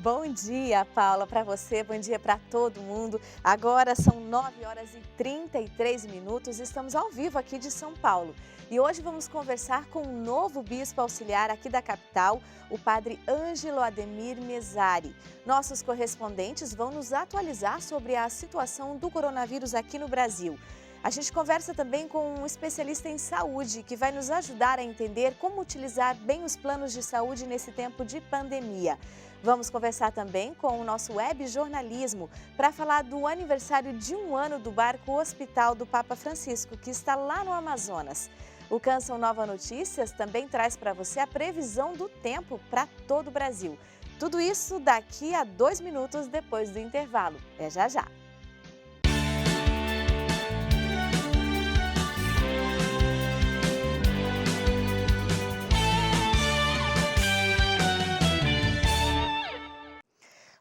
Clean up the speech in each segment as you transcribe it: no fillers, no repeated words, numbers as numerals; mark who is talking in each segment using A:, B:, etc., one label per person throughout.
A: Bom dia, Paula, para você, bom dia para todo mundo. Agora são 9h33, estamos ao vivo aqui de São Paulo. E hoje vamos conversar com o novo bispo auxiliar aqui da capital, o padre Ângelo Ademir Mesari. Nossos correspondentes vão nos atualizar sobre a situação do coronavírus aqui no Brasil. A gente conversa também com um especialista em saúde que vai nos ajudar a entender como utilizar bem os planos de saúde nesse tempo de pandemia. Vamos conversar também com o nosso web jornalismo para falar do aniversário de 1 ano do barco Hospital do Papa Francisco, que está lá no Amazonas. O Canção Nova Notícias também traz para você a previsão do tempo para todo o Brasil. Tudo isso daqui a 2 minutos depois do intervalo. É já já.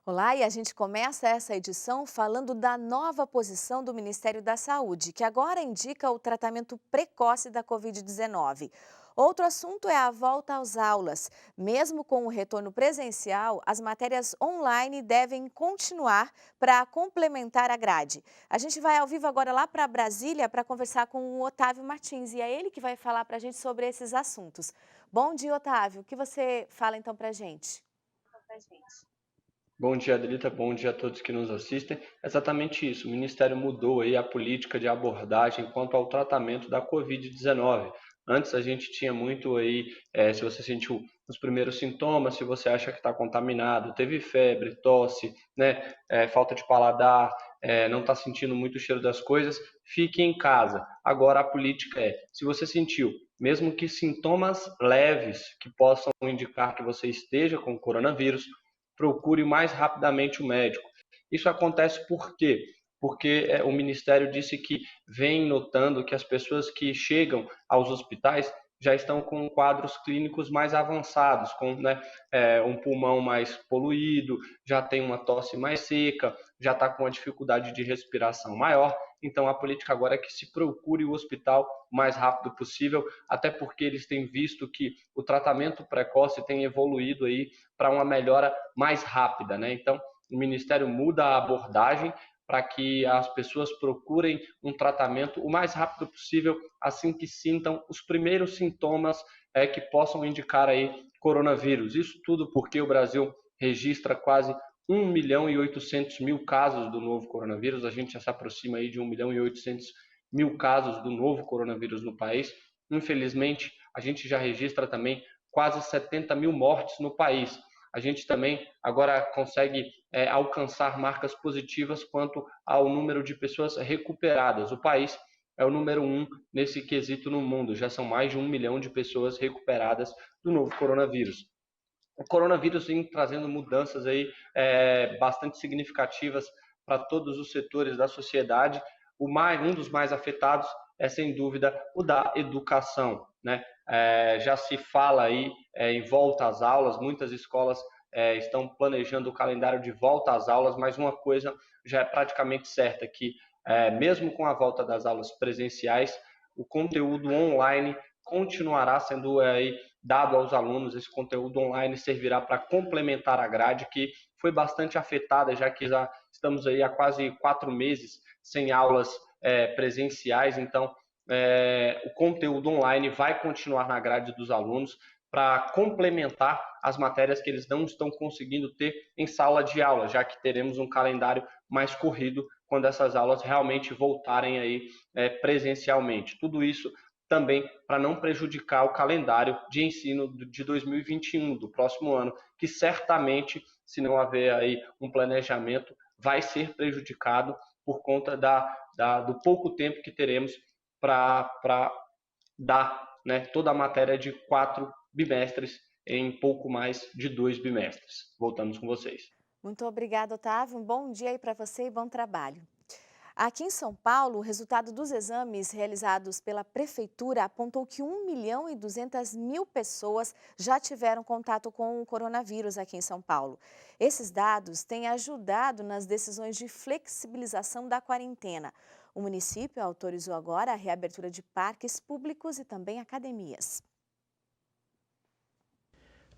A: Olá, e a gente começa essa edição falando da nova posição do Ministério da Saúde, que agora indica o tratamento precoce da Covid-19. Outro assunto é a volta às aulas. Mesmo com o retorno presencial, as matérias online devem continuar para complementar a grade. A gente vai ao vivo agora lá para Brasília para conversar com o Otávio Martins, e é ele que vai falar para a gente sobre esses assuntos. Bom dia, Otávio. O que você fala então para a gente?
B: Bom dia, Adelita. Bom dia a todos que nos assistem. Exatamente isso. O Ministério mudou aí a política de abordagem quanto ao tratamento da Covid-19. Antes a gente tinha muito aí, se você sentiu os primeiros sintomas, se você acha que está contaminado, teve febre, tosse, né, falta de paladar, não está sentindo muito o cheiro das coisas, fique em casa. Agora a política se você sentiu, mesmo que sintomas leves que possam indicar que você esteja com coronavírus, procure mais rapidamente o médico. Isso acontece por quê? Porque o Ministério disse que vem notando que as pessoas que chegam aos hospitais já estão com quadros clínicos mais avançados, com um pulmão mais poluído, já tem uma tosse mais seca, já está com uma dificuldade de respiração maior. Então, a política agora é que se procure o hospital o mais rápido possível, até porque eles têm visto que o tratamento precoce tem evoluído aí para uma melhora mais rápida, né? Então, o Ministério muda a abordagem para que as pessoas procurem um tratamento o mais rápido possível, assim que sintam os primeiros sintomas que possam indicar aí coronavírus. Isso tudo porque o Brasil registra quase 1.800.000 casos do novo coronavírus. A gente já se aproxima aí de 1.800.000 casos do novo coronavírus no país. Infelizmente, a gente já registra também quase 70.000 mortes no país. A gente também agora consegue alcançar marcas positivas quanto ao número de pessoas recuperadas. O país é o número 1 nesse quesito no mundo. Já são mais de 1 milhão de pessoas recuperadas do novo coronavírus. O coronavírus vem trazendo mudanças aí bastante significativas para todos os setores da sociedade. Um dos mais afetados é, sem dúvida, o da educação, né? Já se fala aí em volta às aulas, muitas escolas estão planejando o calendário de volta às aulas, mas uma coisa já é praticamente certa, que mesmo com a volta das aulas presenciais, o conteúdo online continuará sendo dado aos alunos. Esse conteúdo online servirá para complementar a grade, que foi bastante afetada, já que já estamos aí há quase 4 meses sem aulas presenciais. Então, o conteúdo online vai continuar na grade dos alunos para complementar as matérias que eles não estão conseguindo ter em sala de aula, já que teremos um calendário mais corrido quando essas aulas realmente voltarem aí presencialmente. Tudo isso também para não prejudicar o calendário de ensino de 2021, do próximo ano, que certamente, se não haver aí um planejamento, vai ser prejudicado por conta do pouco tempo que teremos para dar, né, toda a matéria de 4 bimestres em pouco mais de 2 bimestres. Voltamos com vocês.
A: Muito obrigada, Otávio. Um bom dia aí para você e bom trabalho. Aqui em São Paulo, o resultado dos exames realizados pela Prefeitura apontou que 1.200.000 pessoas já tiveram contato com o coronavírus aqui em São Paulo. Esses dados têm ajudado nas decisões de flexibilização da quarentena. O município autorizou agora a reabertura de parques públicos e também academias.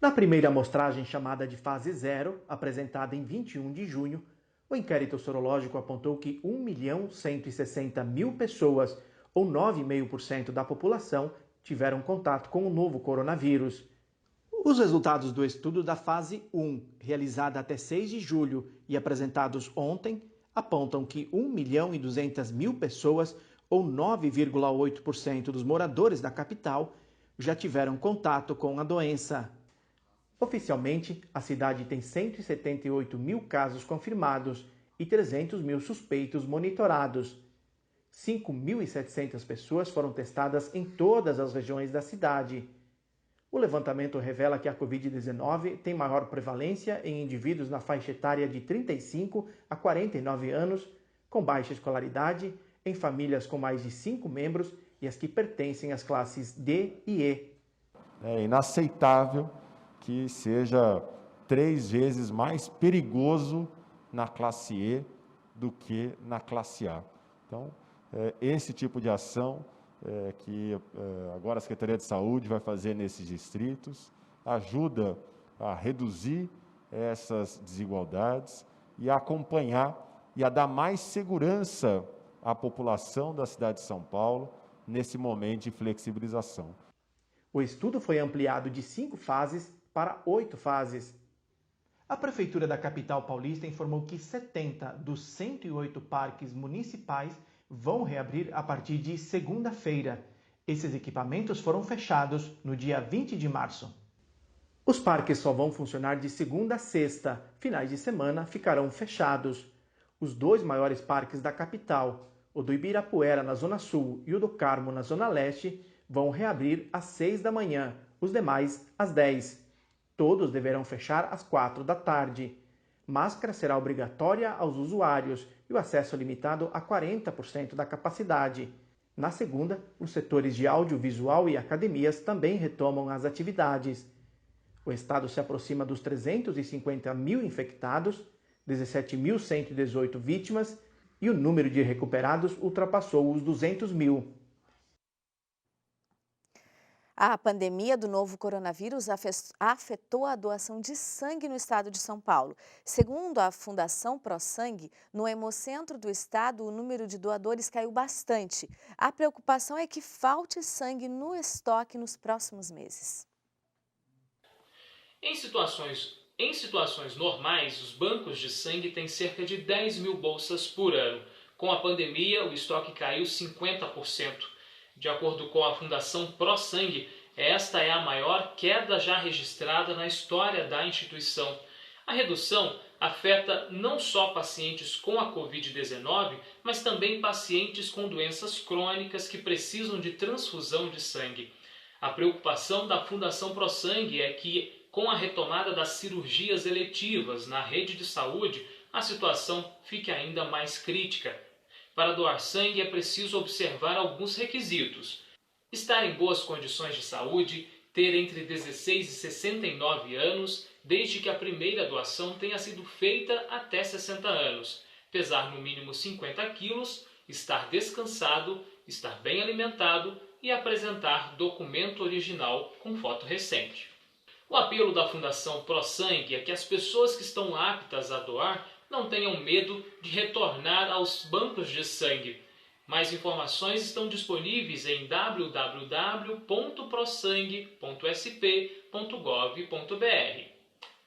C: Na primeira amostragem, chamada de fase 0, apresentada em 21 de junho, o inquérito sorológico apontou que 1.160.000 pessoas, ou 9,5% da população, tiveram contato com o novo coronavírus. Os resultados do estudo da fase 1, realizada até 6 de julho e apresentados ontem, apontam que 1.200.000 pessoas, ou 9,8% dos moradores da capital, já tiveram contato com a doença. Oficialmente, a cidade tem 178.000 casos confirmados e 300.000 suspeitos monitorados. 5.700 pessoas foram testadas em todas as regiões da cidade. O levantamento revela que a Covid-19 tem maior prevalência em indivíduos na faixa etária de 35 a 49 anos, com baixa escolaridade, em famílias com mais de 5 membros e as que pertencem às classes D e E.
D: É inaceitável que seja 3 vezes mais perigoso na classe E do que na classe A. Então, esse tipo de ação que agora a Secretaria de Saúde vai fazer nesses distritos ajuda a reduzir essas desigualdades e a acompanhar e a dar mais segurança à população da cidade de São Paulo nesse momento de flexibilização.
C: O estudo foi ampliado de 5 fases para 8 fases. A Prefeitura da capital paulista informou que 70 dos 108 parques municipais vão reabrir a partir de segunda-feira. Esses equipamentos foram fechados no dia 20 de março. Os parques só vão funcionar de segunda a sexta. Finais de semana ficarão fechados. Os 2 maiores parques da capital, o do Ibirapuera na Zona Sul e o do Carmo na Zona Leste, vão reabrir às 6 da manhã, os demais às 10. Todos deverão fechar às 4 da tarde. Máscara será obrigatória aos usuários e o acesso limitado a 40% da capacidade. Na segunda, os setores de audiovisual e academias também retomam as atividades. O estado se aproxima dos 350.000 infectados, 17.118 vítimas e o número de recuperados ultrapassou os 200.000.
A: A pandemia do novo coronavírus afetou a doação de sangue no estado de São Paulo. Segundo a Fundação ProSangue, no Hemocentro do estado, o número de doadores caiu bastante. A preocupação é que falte sangue no estoque nos próximos meses.
E: Em situações normais, os bancos de sangue têm cerca de 10.000 bolsas por ano. Com a pandemia, o estoque caiu 50%. De acordo com a Fundação ProSangue, esta é a maior queda já registrada na história da instituição. A redução afeta não só pacientes com a Covid-19, mas também pacientes com doenças crônicas que precisam de transfusão de sangue. A preocupação da Fundação ProSangue é que, com a retomada das cirurgias eletivas na rede de saúde, a situação fique ainda mais crítica. Para doar sangue é preciso observar alguns requisitos: estar em boas condições de saúde, ter entre 16 e 69 anos, desde que a primeira doação tenha sido feita até 60 anos, pesar no mínimo 50 quilos, estar descansado, estar bem alimentado e apresentar documento original com foto recente. O apelo da Fundação ProSangue é que as pessoas que estão aptas a doar não tenham medo de retornar aos bancos de sangue. Mais informações estão disponíveis em www.prosangue.sp.gov.br.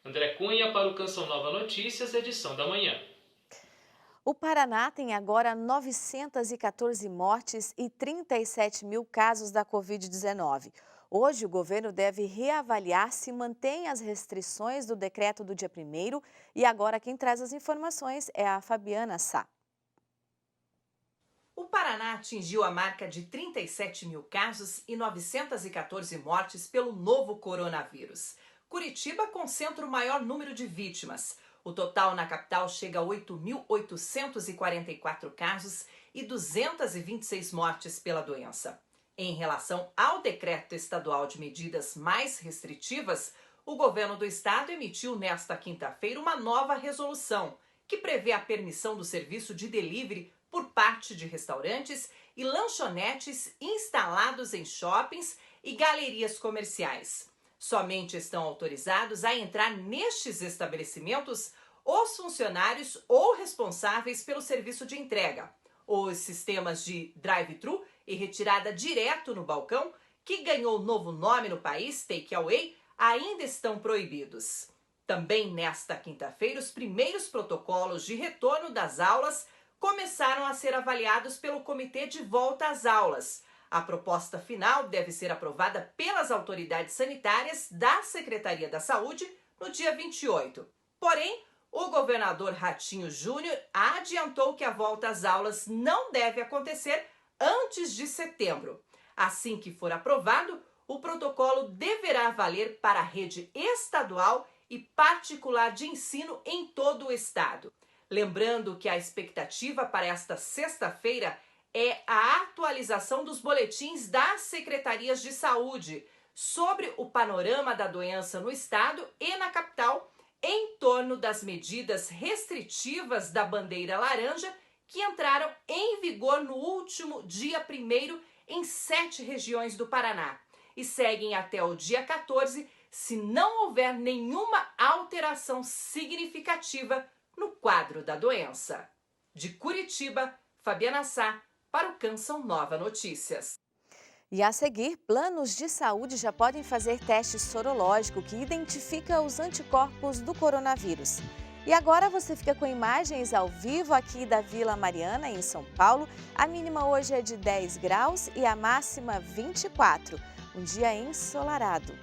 E: André Cunha para o Canção Nova Notícias, edição da manhã.
A: O Paraná tem agora 914 mortes e 37.000 casos da Covid-19. Hoje, o governo deve reavaliar se mantém as restrições do decreto do dia 1º e agora quem traz as informações é a Fabiana Sá.
F: O Paraná atingiu a marca de 37.000 casos e 914 mortes pelo novo coronavírus. Curitiba concentra o maior número de vítimas. O total na capital chega a 8.844 casos e 226 mortes pela doença. Em relação ao decreto estadual de medidas mais restritivas, o governo do estado emitiu nesta quinta-feira uma nova resolução que prevê a permissão do serviço de delivery por parte de restaurantes e lanchonetes instalados em shoppings e galerias comerciais. Somente estão autorizados a entrar nestes estabelecimentos os funcionários ou responsáveis pelo serviço de entrega. Os sistemas de drive-thru e retirada direto no balcão, que ganhou novo nome no país, Takeaway, ainda estão proibidos. Também nesta quinta-feira, os primeiros protocolos de retorno das aulas começaram a ser avaliados pelo Comitê de Volta às Aulas. A proposta final deve ser aprovada pelas autoridades sanitárias da Secretaria da Saúde no dia 28. Porém, o governador Ratinho Júnior adiantou que a volta às aulas não deve acontecer antes de setembro. Assim que for aprovado, o protocolo deverá valer para a rede estadual e particular de ensino em todo o estado. Lembrando que a expectativa para esta sexta-feira é a atualização dos boletins das secretarias de saúde sobre o panorama da doença no estado e na capital, em torno das medidas restritivas da bandeira laranja que entraram em vigor no último dia 1º em 7 regiões do Paraná e seguem até o dia 14 se não houver nenhuma alteração significativa no quadro da doença. De Curitiba, Fabiana Sá, para o Canção Nova Notícias.
A: E a seguir, planos de saúde já podem fazer teste sorológico que identifica os anticorpos do coronavírus. E agora você fica com imagens ao vivo aqui da Vila Mariana, em São Paulo. A mínima hoje é de 10 graus e a máxima 24. Um dia ensolarado.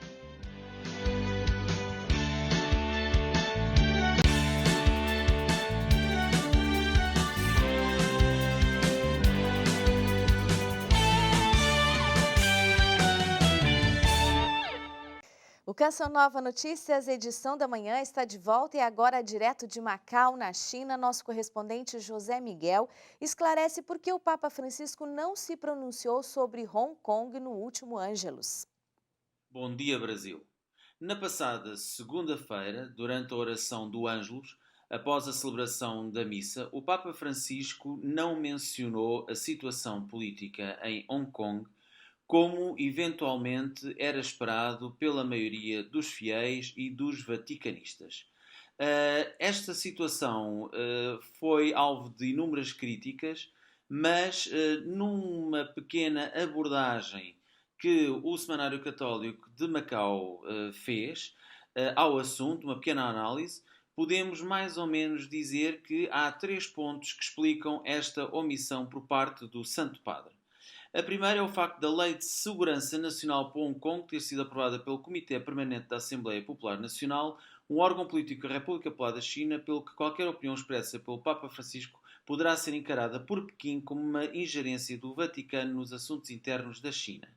A: O Canção Nova Notícias, edição da manhã, está de volta e agora direto de Macau, na China, nosso correspondente José Miguel esclarece por que o Papa Francisco não se pronunciou sobre Hong Kong no último Ângelus.
G: Bom dia, Brasil. Na passada segunda-feira, durante a oração do Ângelus, após a celebração da missa, o Papa Francisco não mencionou a situação política em Hong Kong, como eventualmente era esperado pela maioria dos fiéis e dos vaticanistas. Esta situação foi alvo de inúmeras críticas, mas numa pequena abordagem que o Semanário Católico de Macau fez ao assunto, uma pequena análise, podemos mais ou menos dizer que há 3 pontos que explicam esta omissão por parte do Santo Padre. A primeira é o facto da Lei de Segurança Nacional para Hong Kong ter sido aprovada pelo Comitê Permanente da Assembleia Popular Nacional, um órgão político da República Popular da China, pelo que qualquer opinião expressa pelo Papa Francisco poderá ser encarada por Pequim como uma ingerência do Vaticano nos assuntos internos da China.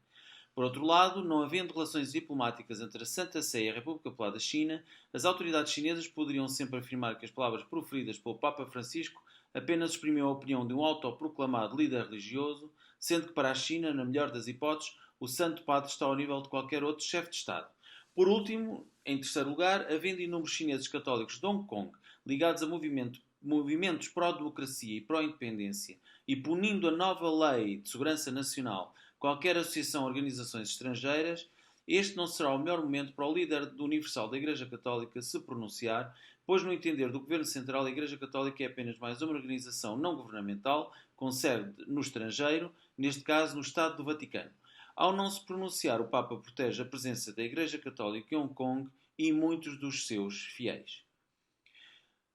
G: Por outro lado, não havendo relações diplomáticas entre a Santa Sé e a República Popular da China, as autoridades chinesas poderiam sempre afirmar que as palavras proferidas pelo Papa Francisco apenas exprimiam a opinião de um autoproclamado líder religioso, sendo que para a China, na melhor das hipóteses, o Santo Padre está ao nível de qualquer outro chefe de Estado. Por último, em terceiro lugar, havendo inúmeros chineses católicos de Hong Kong ligados a movimentos pró-democracia e pró-independência e punindo a nova Lei de Segurança Nacional qualquer associação a organizações estrangeiras, este não será o melhor momento para o líder do Universal da Igreja Católica se pronunciar, pois no entender do Governo Central a Igreja Católica é apenas mais uma organização não governamental com sede no estrangeiro, neste caso no Estado do Vaticano. Ao não se pronunciar, o Papa protege a presença da Igreja Católica em Hong Kong e muitos dos seus fiéis.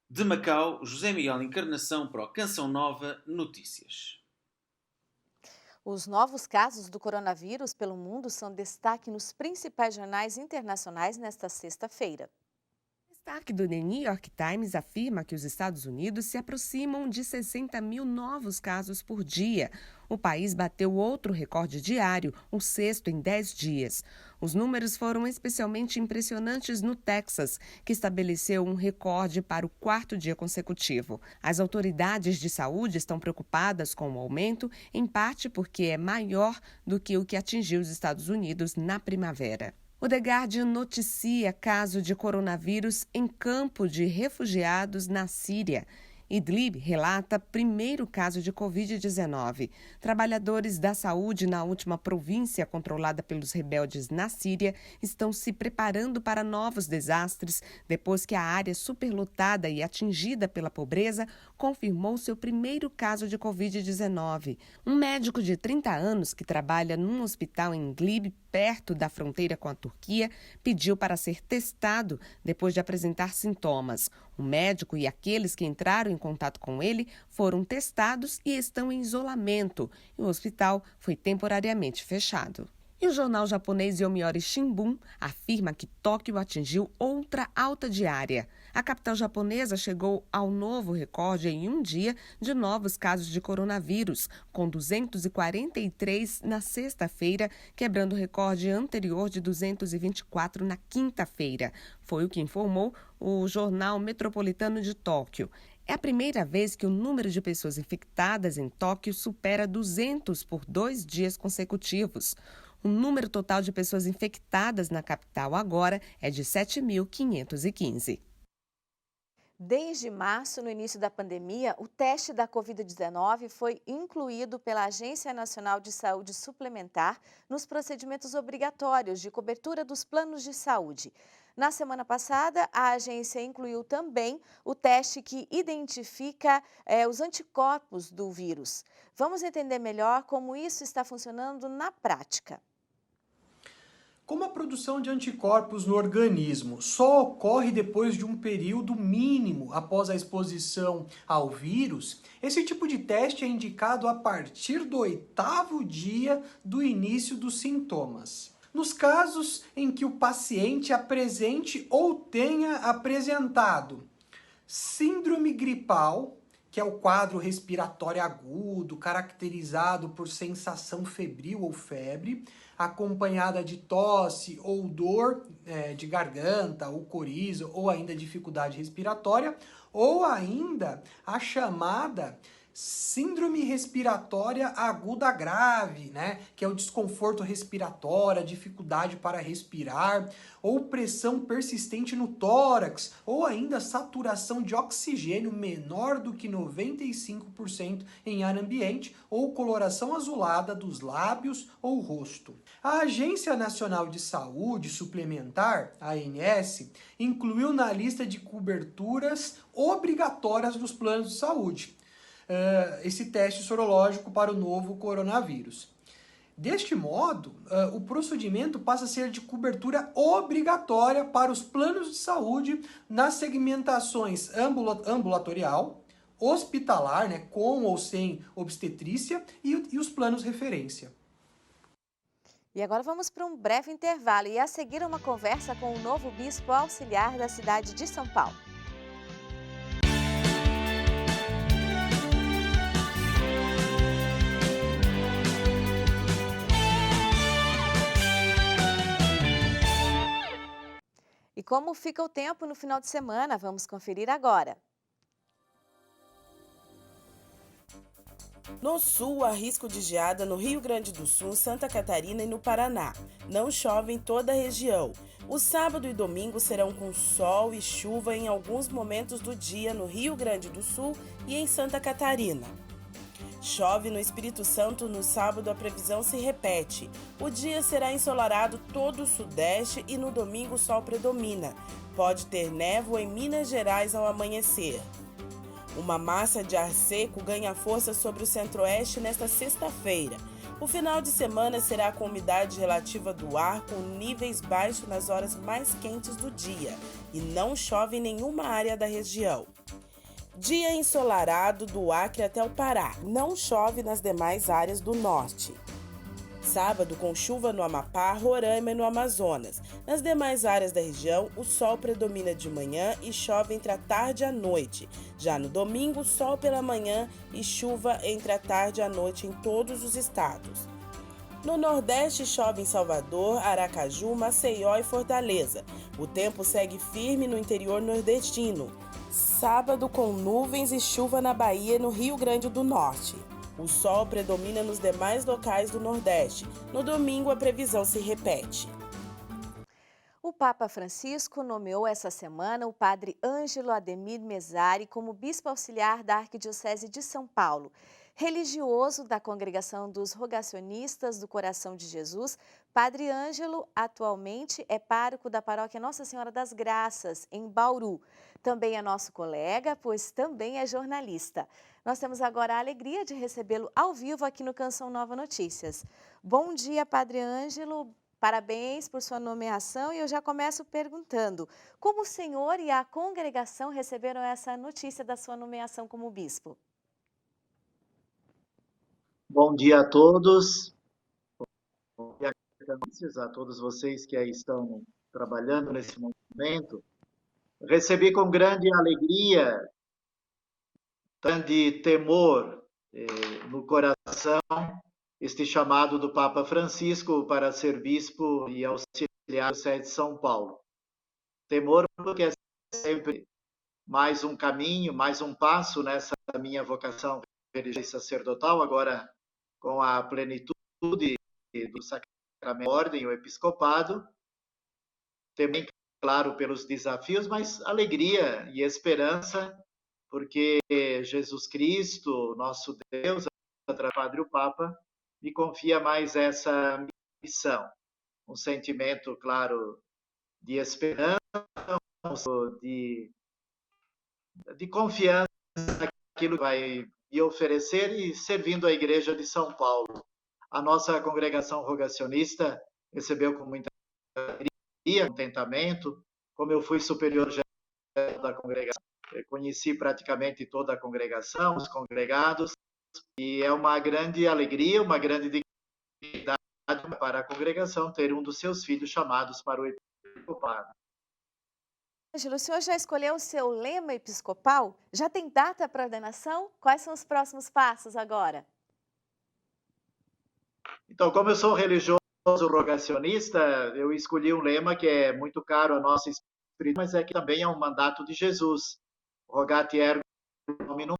G: De Macau, José Miguel Encarnação para o Canção Nova Notícias.
A: Os novos casos do coronavírus pelo mundo são destaque nos principais jornais internacionais nesta sexta-feira.
H: O destaque do The New York Times afirma que os Estados Unidos se aproximam de 60 mil novos casos por dia. O país bateu outro recorde diário, o 6º em 10 dias. Os números foram especialmente impressionantes no Texas, que estabeleceu um recorde para o 4º dia consecutivo. As autoridades de saúde estão preocupadas com o aumento, em parte porque é maior do que o que atingiu os Estados Unidos na primavera. O The Guardian noticia caso de coronavírus em campo de refugiados na Síria. Idlib relata primeiro caso de Covid-19. Trabalhadores da saúde na última província controlada pelos rebeldes na Síria estão se preparando para novos desastres depois que a área superlotada e atingida pela pobreza confirmou seu primeiro caso de Covid-19. Um médico de 30 anos que trabalha num hospital em Idlib, perto da fronteira com a Turquia, pediu para ser testado depois de apresentar sintomas. O médico e aqueles que entraram em contato com ele foram testados e estão em isolamento. E o hospital foi temporariamente fechado. E o jornal japonês Yomiuri Shimbun afirma que Tóquio atingiu outra alta diária. A capital japonesa chegou ao novo recorde em um dia de novos casos de coronavírus, com 243 na sexta-feira, quebrando o recorde anterior de 224 na quinta-feira. Foi o que informou o jornal metropolitano de Tóquio. É a primeira vez que o número de pessoas infectadas em Tóquio supera 200 por 2 dias consecutivos. O número total de pessoas infectadas na capital agora é de 7.515.
A: Desde março, no início da pandemia, o teste da Covid-19 foi incluído pela Agência Nacional de Saúde Suplementar nos procedimentos obrigatórios de cobertura dos planos de saúde. Na semana passada, a agência incluiu também o teste que identifica os anticorpos do vírus. Vamos entender melhor como isso está funcionando na prática.
I: Como a produção de anticorpos no organismo só ocorre depois de um período mínimo após a exposição ao vírus, esse tipo de teste é indicado a partir do 8º dia do início dos sintomas. Nos casos em que o paciente apresente ou tenha apresentado síndrome gripal, que é o quadro respiratório agudo, caracterizado por sensação febril ou febre, acompanhada de tosse ou dor de garganta, ou coriza, ou ainda dificuldade respiratória, ou ainda a chamada síndrome respiratória aguda grave, que é o desconforto respiratório, a dificuldade para respirar, ou pressão persistente no tórax, ou ainda saturação de oxigênio menor do que 95% em ar ambiente, ou coloração azulada dos lábios ou rosto. A Agência Nacional de Saúde Suplementar, a ANS, incluiu na lista de coberturas obrigatórias dos planos de saúde esse teste sorológico para o novo coronavírus. Deste modo, o procedimento passa a ser de cobertura obrigatória para os planos de saúde nas segmentações ambulatorial, hospitalar, com ou sem obstetrícia, e os planos referência.
A: E agora vamos para um breve intervalo e a seguir uma conversa com o novo bispo auxiliar da cidade de São Paulo. E como fica o tempo no final de semana? Vamos conferir agora.
J: No sul, há risco de geada no Rio Grande do Sul, Santa Catarina e no Paraná. Não chove em toda a região. O sábado e domingo serão com sol e chuva em alguns momentos do dia no Rio Grande do Sul e em Santa Catarina. Chove no Espírito Santo no sábado, a previsão se repete. O dia será ensolarado todo o sudeste e no domingo o sol predomina. Pode ter névoa em Minas Gerais ao amanhecer. Uma massa de ar seco ganha força sobre o centro-oeste nesta sexta-feira. O final de semana será com umidade relativa do ar com níveis baixos nas horas mais quentes do dia e não chove em nenhuma área da região. Dia ensolarado do Acre até o Pará. Não chove nas demais áreas do norte. Sábado com chuva no Amapá, Roraima e no Amazonas. Nas demais áreas da região, o sol predomina de manhã e chove entre a tarde e a noite. Já no domingo, sol pela manhã e chuva entre a tarde e a noite em todos os estados. No Nordeste, chove em Salvador, Aracaju, Maceió e Fortaleza. O tempo segue firme no interior nordestino. Sábado com nuvens e chuva na Bahia e no Rio Grande do Norte. O sol predomina nos demais locais do Nordeste. No domingo, a previsão se repete.
A: O Papa Francisco nomeou essa semana o padre Ângelo Ademir Mezzari como bispo auxiliar da Arquidiocese de São Paulo. Religioso da Congregação dos Rogacionistas do Coração de Jesus, Padre Ângelo atualmente é pároco da paróquia Nossa Senhora das Graças, em Bauru. Também é nosso colega, pois também é jornalista. Nós temos agora a alegria de recebê-lo ao vivo aqui no Canção Nova Notícias. Bom dia, Padre Ângelo. Parabéns por sua nomeação e eu já começo perguntando, como o senhor e a congregação receberam essa notícia da sua nomeação como bispo?
K: Bom dia a todos, bom dia a todos vocês que aí estão trabalhando nesse momento. Recebi com grande alegria, grande temor no coração, este chamado do Papa Francisco para ser bispo e auxiliar da Diocese de São Paulo. Temor porque é sempre mais um caminho, mais um passo nessa minha vocação religiosa e sacerdotal, agora com a plenitude do sacramento, a ordem, o episcopado, também, claro, pelos desafios, mas alegria e esperança, porque Jesus Cristo, nosso Deus, através do Padre o Papa, me confia mais essa missão. Um sentimento, claro, de esperança, de confiança naquilo que vai me oferecer e servindo a Igreja de São Paulo. A nossa congregação rogacionista recebeu com muita alegria, contentamento. Como eu fui superior geral da congregação, conheci praticamente toda a congregação, os congregados, e é uma grande alegria, uma grande dignidade para a congregação ter um dos seus filhos chamados para o episcopado.
A: Ângelo, o senhor já escolheu o seu lema episcopal? Já tem data para ordenação? Quais são os próximos passos agora?
K: Então, como eu sou religioso rogacionista, eu escolhi um lema que é muito caro a nossa espírito, mas é que também é um mandato de Jesus. Rogate ergo nominum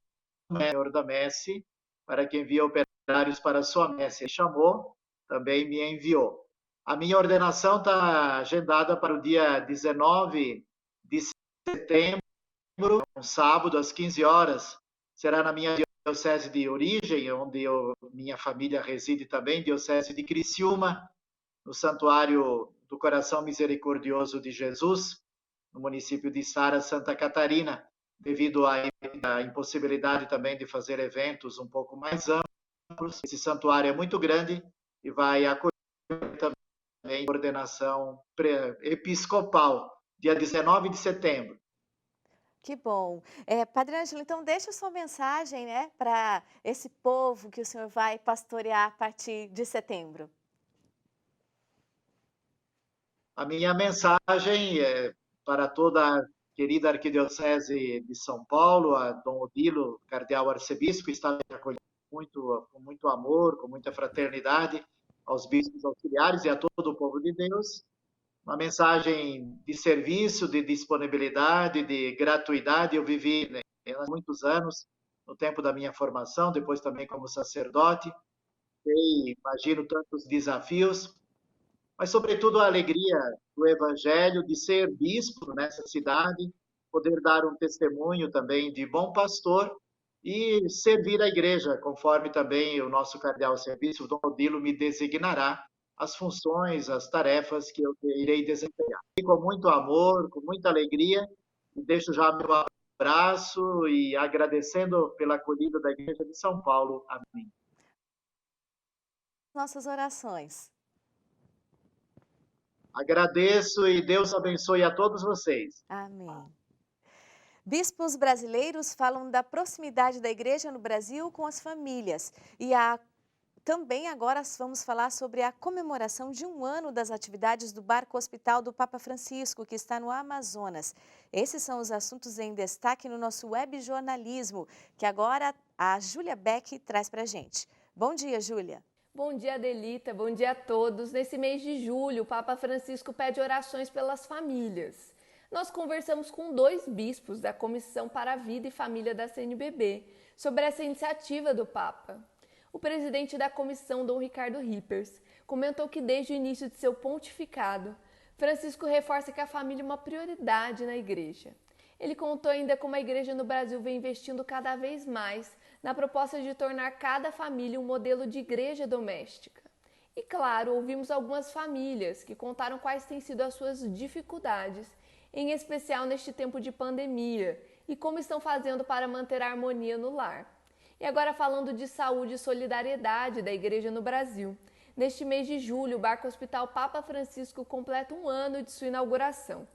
K: Senhor da messe, para que envia operários para a sua messe. Ele chamou, também me enviou. A minha ordenação está agendada para o dia 19 de setembro, um sábado, às 15 horas. Será na minha diocese de origem, onde minha família reside também, diocese de Criciúma, no Santuário do Coração Misericordioso de Jesus, no município de Sara, Santa Catarina, devido à impossibilidade também de fazer eventos um pouco mais amplos. Esse santuário é muito grande e vai acolher também a ordenação episcopal, dia 19 de setembro.
A: Que bom. Padre Ângelo, então deixa sua mensagem, né, para esse povo que o senhor vai pastorear a partir de setembro.
K: A minha mensagem é para toda a querida Arquidiocese de São Paulo, a Dom Odilo, cardeal arcebispo, está acolhendo com muito amor, com muita fraternidade aos bispos auxiliares e a todo o povo de Deus. Uma mensagem de serviço, de disponibilidade, de gratuidade. Eu vivi há muitos anos, no tempo da minha formação, depois também como sacerdote, e imagino tantos desafios, mas sobretudo a alegria do Evangelho, de ser bispo nessa cidade, poder dar um testemunho também de bom pastor e servir a igreja, conforme também o nosso cardeal arcebispo, Dom Odilo, me designará as funções, as tarefas que eu irei desempenhar. E com muito amor, com muita alegria, deixo já meu abraço e agradecendo pela acolhida da Igreja de São Paulo. Amém.
A: Nossas orações.
K: Agradeço e Deus abençoe a todos vocês.
A: Amém. Bispos brasileiros falam da proximidade da igreja no Brasil com as famílias. Também agora vamos falar sobre a comemoração de 1 ano das atividades do Barco Hospital do Papa Francisco, que está no Amazonas. Esses são os assuntos em destaque no nosso web jornalismo, que agora a Júlia Beck traz para a gente. Bom dia, Júlia.
L: Bom dia, Adelita. Bom dia a todos. Nesse mês de julho, o Papa Francisco pede orações pelas famílias. Nós conversamos com 2 bispos da Comissão para a Vida e Família da CNBB sobre essa iniciativa do Papa. O presidente da comissão, Dom Ricardo Rippers, comentou que desde o início de seu pontificado, Francisco reforça que a família é uma prioridade na igreja. Ele contou ainda como a igreja no Brasil vem investindo cada vez mais na proposta de tornar cada família um modelo de igreja doméstica. E claro, ouvimos algumas famílias que contaram quais têm sido as suas dificuldades, em especial neste tempo de pandemia, e como estão fazendo para manter a harmonia no lar. E agora falando de saúde e solidariedade da igreja no Brasil. Neste mês de julho, o Barco Hospital Papa Francisco completa 1 ano de sua inauguração.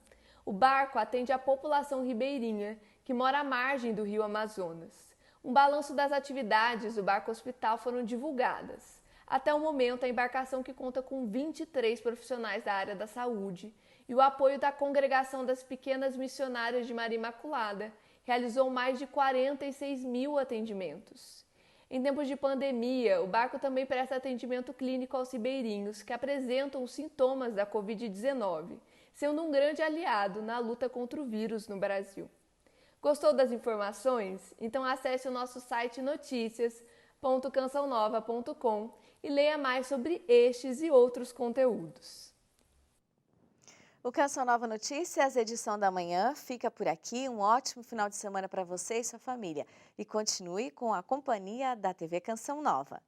L: O barco atende a população ribeirinha, que mora à margem do rio Amazonas. Um balanço das atividades do Barco Hospital foram divulgadas. Até o momento, a embarcação, que conta com 23 profissionais da área da saúde e o apoio da Congregação das Pequenas Missionárias de Maria Imaculada, realizou mais de 46 mil atendimentos. Em tempos de pandemia, o barco também presta atendimento clínico aos ribeirinhos que apresentam os sintomas da Covid-19, sendo um grande aliado na luta contra o vírus no Brasil. Gostou das informações? Então acesse o nosso site noticias.cançãonova.com e leia mais sobre estes e outros conteúdos.
A: O Canção Nova Notícias, edição da manhã, fica por aqui. Um ótimo final de semana para você e sua família. E continue com a companhia da TV Canção Nova.